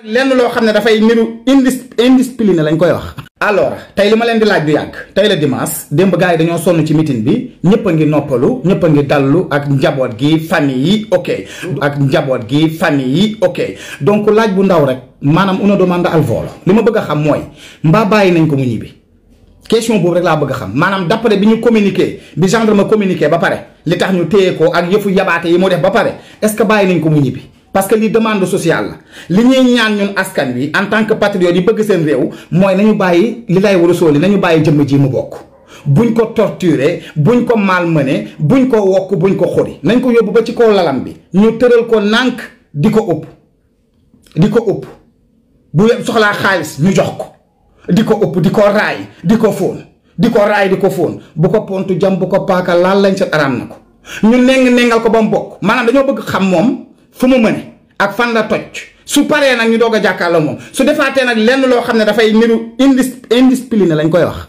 lenn loo xam ne dafay niru indiscipliné lañ koy wax. alors tey li ma leen di laaj du yàgg tey la dimanche démb gars yi dañoo sonn ci meeting bi ñëpp a ngi noppalu ñëpp a ngi dallu ak njaboot gi famille yi ok ak njaboot gi famille yi ok donc laaj bu ndaw rek maanaam una domanda al volo li ma bëgg a xam mooy mbaa bàyyi nañ ko mu ñibbi question boobu rek laa bëgg a xam maanaam d'après bi ñu communiqué bi gendarme communiqué ba pare li tax ñu téye ko ak yëfu yabaate yi mu def ba pare est-ce que bàyyi nañ ko mu ñibbi. parce que li demande sociale la li ñuy ñaan ñun askan wi en tant que patriote yi bëgg seen réew mooy nañu bàyyi li lay war a sóoli nañu bàyyi jëmm ji mu bokk buñ ko torturer buñ ko malmener buñ ko wokk buñ ko xuri nañ ko yóbbu ba ci kaw lalam bi ñu tëral ko nànk di ko ëpp bu soxlaa xaalis ñu jox ko di ko ëpp di ko raay di ko fóon di ko raay di ko fóon bu ko pontu jam bu ko paaka laal lañ set araam na ko ñu nengal ko ba mu bokk maanaam dañoo bëgg xam moom fu mu mëne ak fan la toj su paree nag ñu doog a jàkkaarloo moom su defaatee nag lenn loo xam ne dafay niru indiscipliné lañ koy wax.